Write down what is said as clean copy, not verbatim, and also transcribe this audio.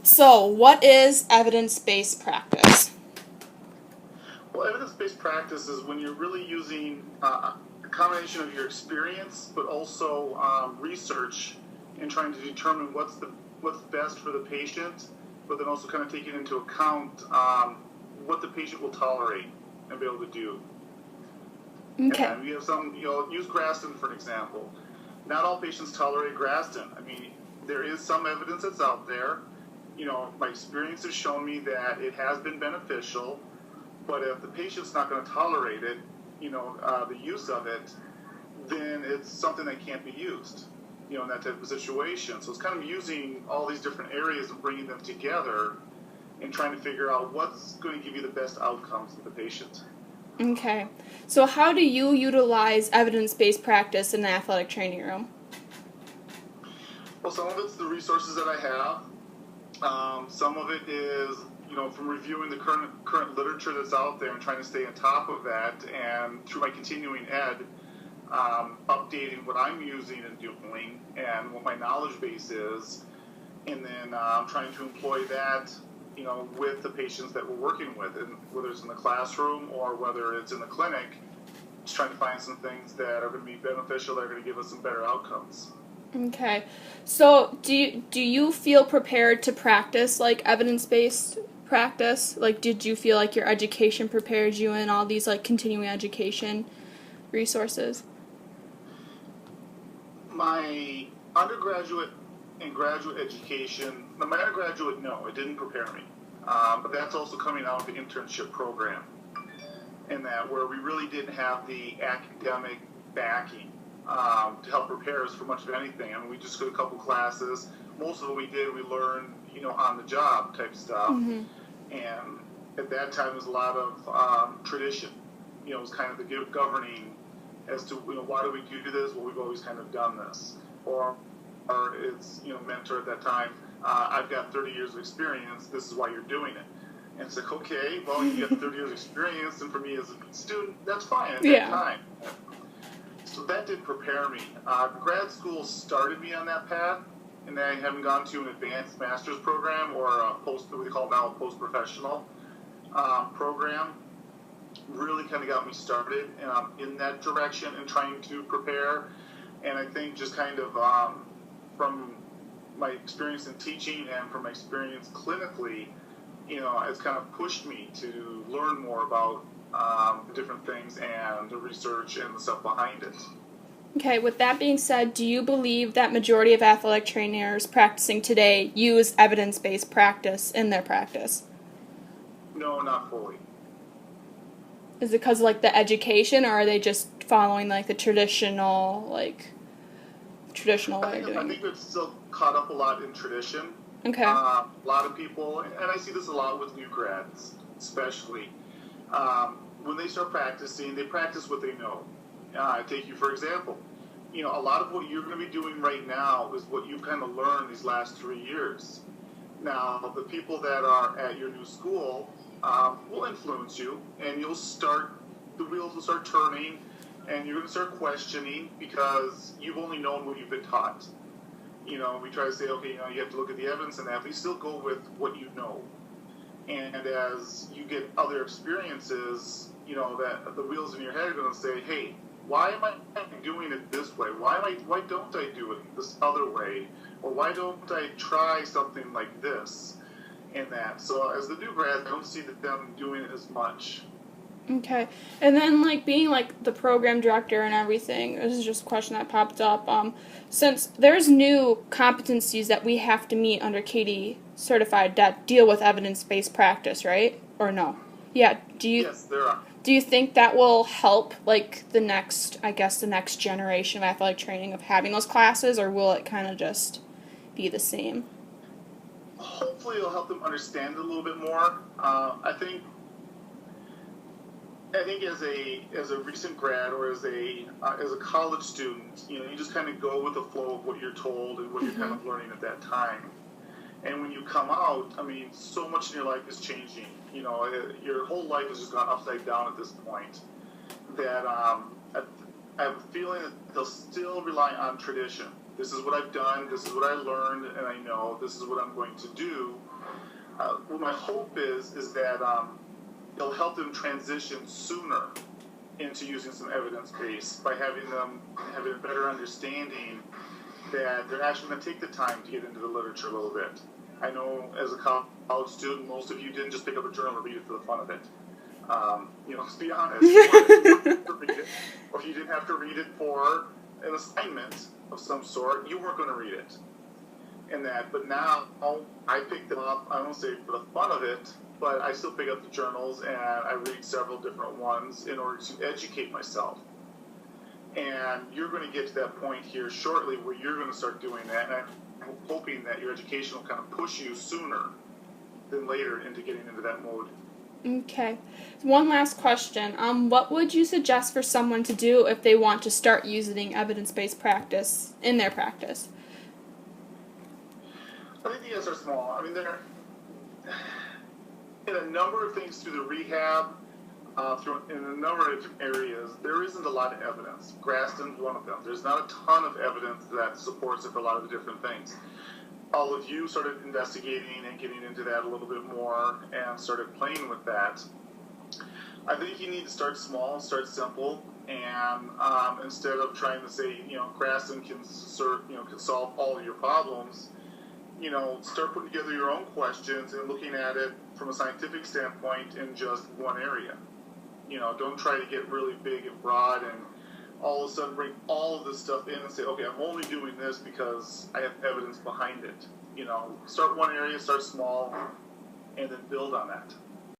So, what is evidence-based practice? Well, evidence-based practice is when you're really using a combination of your experience, but also research, and trying to determine what's best for the patient, but then also kind of taking into account what the patient will tolerate and be able to do. Okay. And we have some, use Graston for an example. Not all patients tolerate Graston. I mean, there is some evidence that's out there. My experience has shown me that it has been beneficial, but if the patient's not going to tolerate it, the use of it, then it's something that can't be used, in that type of situation. So it's kind of using all these different areas and bringing them together and trying to figure out what's going to give you the best outcomes for the patient. Okay. So, how do you utilize evidence-based practice in the athletic training room? Well, some of it's the resources that I have. Some of it is, from reviewing the current literature that's out there and trying to stay on top of that, and through my continuing ed, updating what I'm using and doing and what my knowledge base is, and then trying to employ that, with the patients that we're working with, and whether it's in the classroom or whether it's in the clinic, just trying to find some things that are going to be beneficial, that are going to give us some better outcomes. Okay. So, do you feel prepared to practice like evidence-based practice? Like, did you feel like your education prepared you in all these like continuing education resources? My undergraduate and graduate education, my undergraduate, no, it didn't prepare me. But that's also coming out of the internship program, in that where we really didn't have the academic backing to help prepare us for much of anything. I mean, we just took a couple classes. Most of what we did, we learned, on the job type stuff. Mm-hmm. And at that time, it was a lot of tradition. It was kind of the governing as to, why do we do this? Well, we've always kind of done this. Or it's, mentor at that time, I've got 30 years of experience, this is why you're doing it. And it's like, okay, well, you have 30 years of experience, and for me as a student, that's fine at that time. So that did prepare me. Grad school started me on that path, and then I haven't gone to an advanced master's program or a what they call now a post-professional program. Really kind of got me started in that direction and trying to prepare. And I think just kind of from my experience in teaching and from my experience clinically, it's kind of pushed me to learn more about the different things and the research and the stuff behind it. Okay, with that being said, do you believe that majority of athletic trainers practicing today use evidence-based practice in their practice? No, not fully. Is it because of like the education, or are they just following like the traditional way of doing it? I think it's still caught up a lot in tradition. Okay. A lot of people, and I see this a lot with new grads, especially, when they start practicing, they practice what they know. I take you for example. A lot of what you're going to be doing right now is what you've kind of learned these last 3 years. Now, the people that are at your new school will influence you, and the wheels will start turning, and you're going to start questioning because you've only known what you've been taught. We try to say, okay, you have to look at the evidence and that, but you still go with what you know. And as you get other experiences, that the wheels in your head are going to say, hey, why am I doing it this way? Why don't I do it this other way? Or why don't I try something like this and that? So as the new grad, I don't see them doing it as much. Okay. And then, being, the program director and everything, this is just a question that popped up. Since there's new competencies that we have to meet under KD certified that deal with evidence-based practice, right? Or no? Yeah. Yes, there are. Do you think that will help, the next generation of athletic training of having those classes, or will it kind of just be the same? Hopefully it'll help them understand it a little bit more. I think as a recent grad or as a college student, you just kind of go with the flow of what you're told and what you're kind of learning at that time. And when you come out, I mean, so much in your life is changing. Your whole life has just gone upside down at this point. That I have a feeling that they'll still rely on tradition. This is what I've done. This is what I learned, and I know this is what I'm going to do. what my hope is that it'll help them transition sooner into using some evidence base by having them having a better understanding that they're actually going to take the time to get into the literature a little bit. I know as a college student, most of you didn't just pick up a journal and read it for the fun of it. Let's be honest. You wanted to read it, or if you didn't have to read it for an assignment of some sort, you weren't going to read it. But now I pick them up, I won't say for the fun of it, but I still pick up the journals and I read several different ones in order to educate myself. And you're going to get to that point here shortly where you're going to start doing that. And I'm hoping that your education will kind of push you sooner than later into getting into that mode. Okay. One last question. What would you suggest for someone to do if they want to start using evidence-based practice in their practice? I think the answers are small. I mean, they're in a number of things through the rehab, in a number of areas, there isn't a lot of evidence. Graston's one of them. There's not a ton of evidence that supports it for a lot of the different things. All of you started investigating and getting into that a little bit more and started playing with that. I think you need to start small, start simple, and instead of trying to say, Graston can solve all of your problems, start putting together your own questions and looking at it from a scientific standpoint in just one area. Don't try to get really big and broad and all of a sudden bring all of this stuff in and say, okay, I'm only doing this because I have evidence behind it. Start one area, start small, and then build on that.